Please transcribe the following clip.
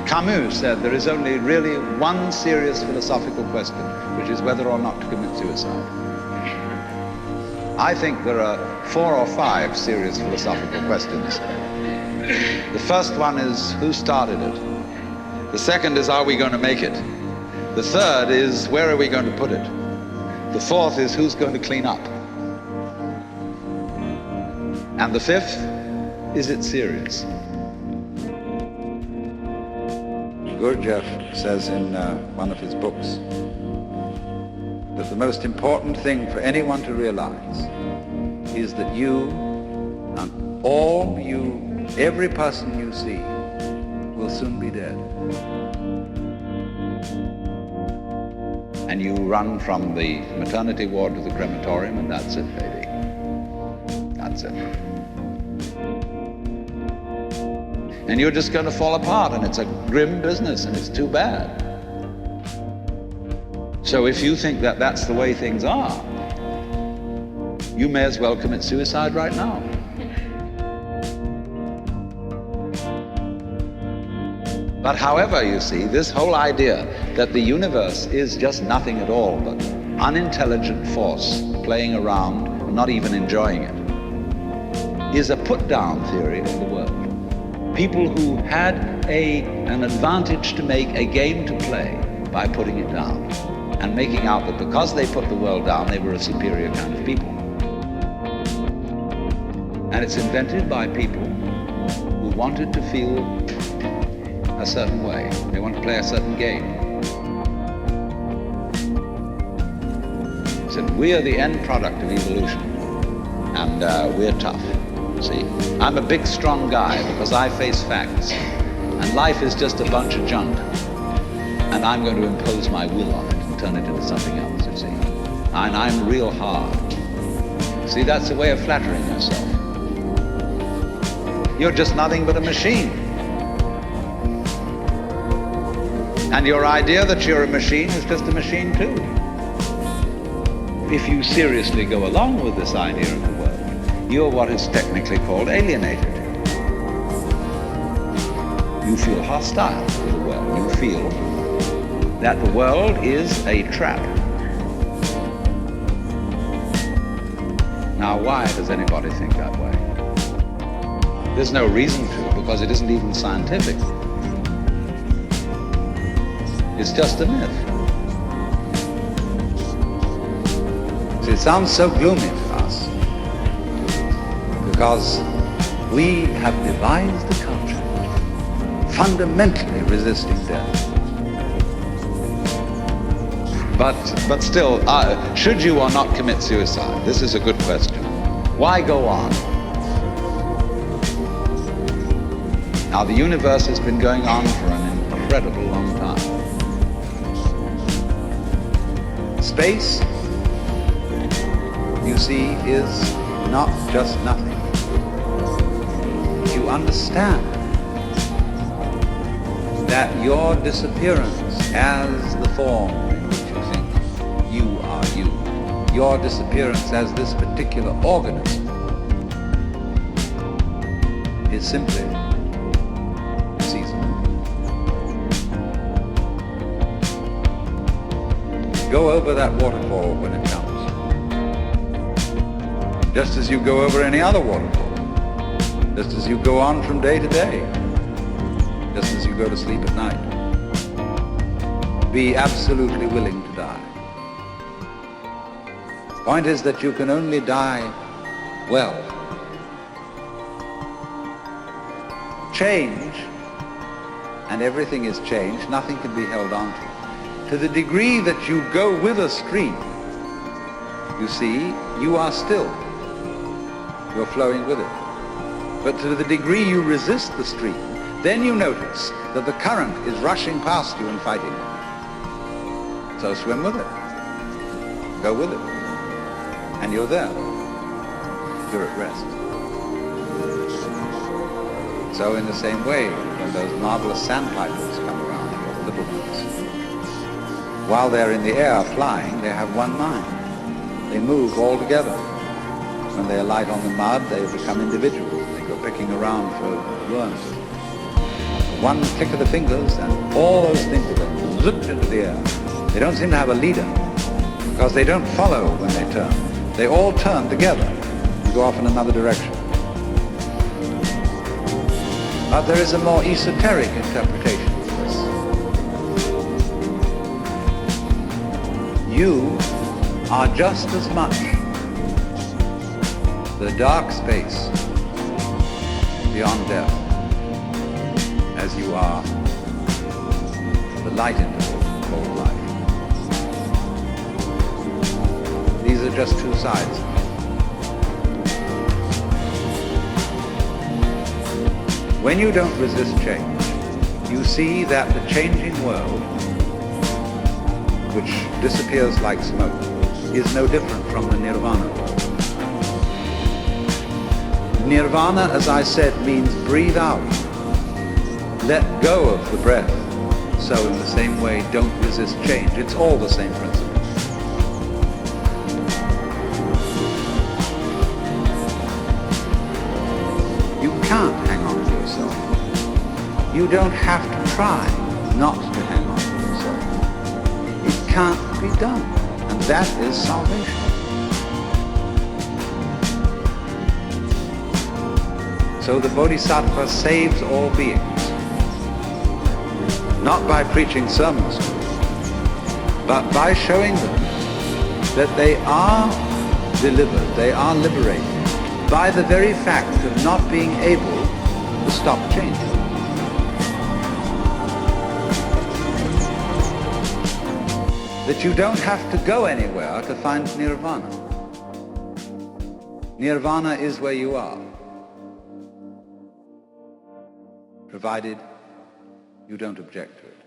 Camus said there is only really one serious philosophical question, which is whether or not to commit suicide. I think there are 4 or 5 serious philosophical questions. The first one is, who started it? The second is, are we going to make it? The third is, where are we going to put it? The fourth is, who's going to clean up? And the fifth, is it serious? Gurdjieff says in one of his books that the most important thing for anyone to realize is that you and every person you see will soon be dead. And you run from the maternity ward to the crematorium, and that's it, baby. That's it. And you're just going to fall apart, and it's a grim business, and it's too bad. So if you think that that's the way things are, you may as well commit suicide right now. But however, you see, this whole idea that the universe is just nothing at all but unintelligent force playing around and not even enjoying it is a put-down theory of the world. People who had an advantage to make, a game to play by putting it down and making out that because they put the world down, they were a superior kind of people. And it's invented by people who wanted to feel a certain way. They want to play a certain game. So we are the end product of evolution, and we're tough. See, I'm a big, strong guy because I face facts, and life is just a bunch of junk, and I'm going to impose my will on it and turn it into something else, you see. And I'm real hard. See, that's a way of flattering yourself. You're just nothing but a machine. And your idea that you're a machine is just a machine too. If you seriously go along with this idea of the world, you're what is technically called alienated. You feel hostile to the world. You feel that the world is a trap. Now, why does anybody think that way? There's no reason to, because it isn't even scientific. It's just a myth. See, it sounds so gloomy to us because we have devised a culture fundamentally resisting death. But still, should you or not commit suicide? This is a good question. Why go on? Now, the universe has been going on for an incredible long time. Space, you see, is not just nothing. You understand that your disappearance as the form in which you think you are you, your disappearance as this particular organism, is simply seasonal. Go over that waterfall when it comes, just as you go over any other waterfall, just as you go on from day to day, just as you go to sleep at night. Be absolutely willing to die. The point is that you can only die well. Change, and everything is changed, nothing can be held on to. To the degree that you go with a stream, you see, you are still. You're flowing with it. But to the degree you resist the stream, then you notice that the current is rushing past you and fighting it. So swim with it. Go with it. And you're there. You're at rest. So in the same way, when those marvelous sandpipers come around, or the little ones, while they're in the air flying, they have one mind. They move all together. When they alight on the mud, they become individuals. They go picking around for worms. one click of the fingers and all those things are going zipped into the air. They don't seem to have a leader because they don't follow when they turn. They all turn together and go off in another direction. But there is a more esoteric interpretation of this. You are just as much the dark space beyond death as you are the light interval called life. These are just two sides. When you don't resist change, you see that the changing world, which disappears like smoke, is no different from the Nirvana world. Nirvana, as I said, means breathe out. Let go of the breath. So in the same way, don't resist change. It's all the same principle. You can't hang on to yourself. You don't have to try not to hang on to yourself. It can't be done. And that is salvation. So the Bodhisattva saves all beings, not by preaching sermons, but by showing them that they are delivered, they are liberated by the very fact of not being able to stop changing. That you don't have to go anywhere to find Nirvana. Nirvana is where you are, provided you don't object to it.